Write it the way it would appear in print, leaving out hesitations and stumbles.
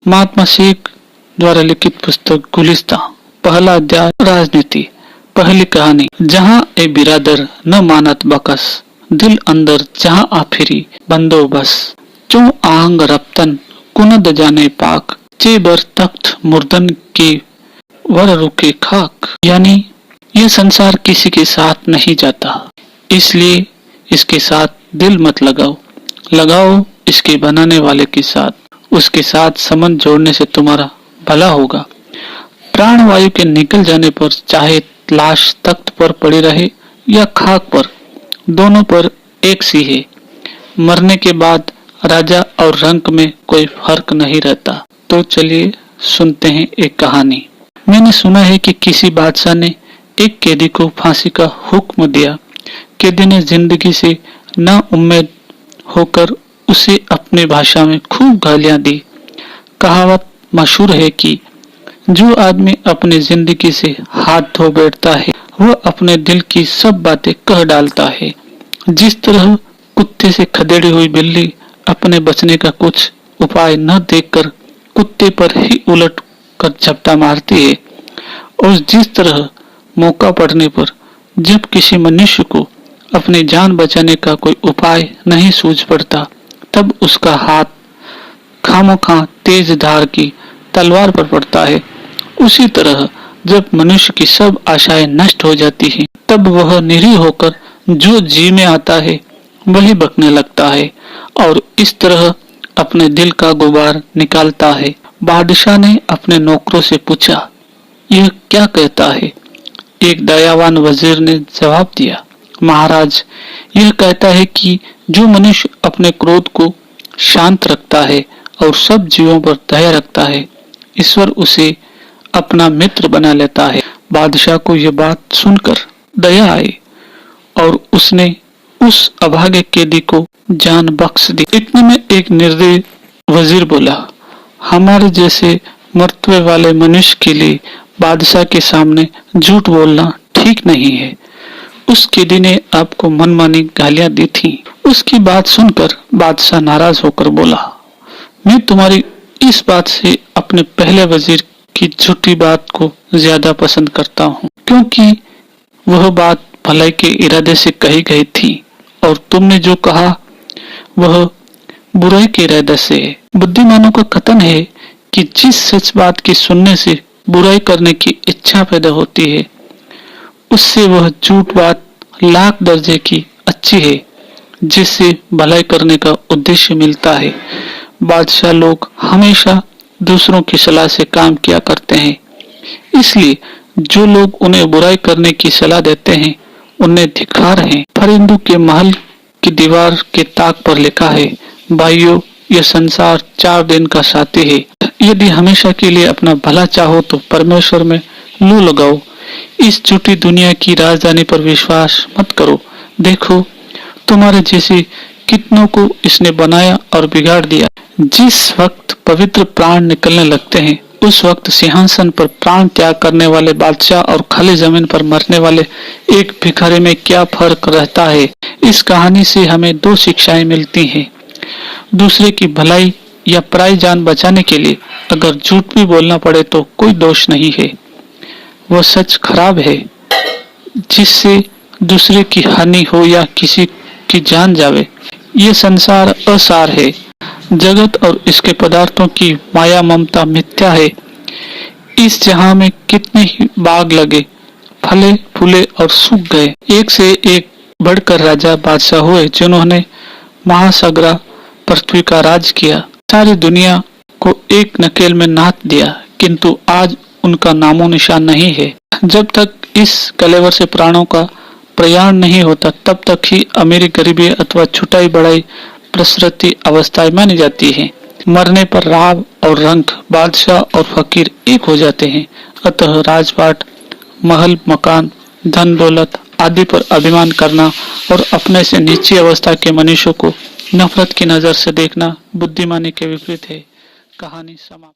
महात्मा शेख द्वारा लिखित पुस्तक गुलिस्तां, पहला अध्याय राजनीति। पहली कहानी। जहाँ ए बिरादर न मानत बकस, दिल अंदर जहाँ आ फिरी बंदोबस्त। चो आहंग रप्तन कुनद जाने पाक, चे बर तख्त मुर्दन के वर रुके खाक। यानी यह संसार किसी के साथ नहीं जाता, इसलिए इसके साथ दिल मत लगाओ, लगाओ इसके बनाने वाले के साथ। उसके साथ संबंध जोड़ने से तुम्हारा भला होगा। प्राण वायु के निकल जाने पर चाहे लाश तख्त पर पड़ी रहे या खाक पर, दोनों पर एक सी है। मरने के बाद राजा और रंक में कोई फर्क नहीं रहता। तो चलिए सुनते हैं एक कहानी। मैंने सुना है कि किसी बादशाह ने एक कैदी को फांसी का हुक्म दिया। कैदी ने जिंदगी से ना उम्मीद होकर उसे अपनी भाषा में खूब गालियां दी। कहावत मशहूर है कि जो आदमी अपनी जिंदगी से हाथ धो बैठता है वह अपने दिल की सब बातें कह डालता है। जिस तरह कुत्ते से खदेड़ी हुई बिल्ली अपने बचने का कुछ उपाय न देखकर कुत्ते पर ही उलट कर झपटा मारती है, और जिस तरह मौका पड़ने पर जब किसी मनुष्य को अपनी जान बचाने का कोई उपाय नहीं सूझ पड़ता तब उसका हाथ खामोखा तेज धार की तलवार पर पड़ता है, उसी तरह जब मनुष्य की सब आशाएं नष्ट हो जाती हैं तब वह निरीह होकर जो जी में आता है वही बकने लगता है और इस तरह अपने दिल का गुबार निकालता है। बादशाह ने अपने नौकरों से पूछा, यह क्या कहता है? एक दयावान वजीर ने जवाब दिया, महाराज, यह कहता है कि जो मनुष्य अपने क्रोध को शांत रखता है और सब जीवों पर दया रखता है, ईश्वर उसे अपना मित्र बना लेता है। बादशाह को यह बात सुनकर दया आई और उसने उस अभागे कैदी को जान बख्श दी। इतने में एक निर्दयी वजीर बोला, हमारे जैसे मर्तबे वाले मनुष्य के लिए बादशाह के सामने झूठ बोलना ठीक नहीं है। उस कैदी ने आपको मनमानी गालियां दी थी। उसकी बात सुनकर बादशाह नाराज होकर बोला, मैं तुम्हारी इस बात से अपने पहले वजीर की झूठी बात को ज्यादा पसंद करता हूँ, क्योंकि वह बात भलाई के इरादे से कही गई थी और तुमने जो कहा वह बुराई के इरादे से है। बुद्धिमानों का कथन है कि जिस सच बात की सुनने से बुराई करने की इच्छा पैदा होती है उससे वह झूठ बात लाख दर्जे की अच्छी है जिससे भलाई करने का उद्देश्य मिलता है। बादशाह लोग हमेशा दूसरों की सलाह से काम किया करते हैं, इसलिए जो लोग उन्हें बुराई करने की सलाह देते हैं उन्हें धिक्कार है। फरिंदू के महल की दीवार के ताक पर लिखा है, भाइयों, यह संसार 4 दिन का साथी है। यदि हमेशा के लिए अपना भला चाहो तो परमेश्वर में लू लगाओ। इस झूठी दुनिया की राजधानी पर विश्वास मत करो। देखो, तुम्हारे जैसे कितनों को इसने बनाया और बिगाड़ दिया। जिस वक्त पवित्र प्राण निकलने लगते हैं उस वक्त सिंहासन पर प्राण त्याग करने वाले बादशाह और खाली जमीन पर मरने वाले एक भिखारी में क्या फर्क रहता है। इस कहानी से हमें 2 शिक्षाएं मिलती हैं। दूसरे की भलाई या पराई जान बचाने के लिए अगर झूठ भी बोलना पड़े तो कोई दोष नहीं है। वह सच खराब है जिससे दूसरे की हानि हो या किसी की जान जावे। ये संसार असार है। जगत और इसके पदार्थों की माया ममता मिथ्या है। इस जहां में कितने ही बाग लगे, फले फूले और सूख गए। एक से एक बढ़कर राजा बादशाह हुए जिन्होंने महासागरा पृथ्वी का राज किया, सारी दुनिया को एक नकेल में नाथ दिया, किंतु आज उनका नामो निशान नहीं है। जब तक इस कलेवर से प्राणों का प्रयाण नहीं होता तब तक ही अमीरी गरीबी अथवा छुटाई बढ़ाई प्रसरती अवस्थाएं मानी जाती है। मरने पर राव और रंक, बादशाह और फकीर एक हो जाते हैं। अतः राजपाट, महल मकान, धन दौलत आदि पर अभिमान करना और अपने से नीची अवस्था के मनुष्यों को नफरत की नजर से देखना बुद्धिमानी के विपरीत है। कहानी समाप्त।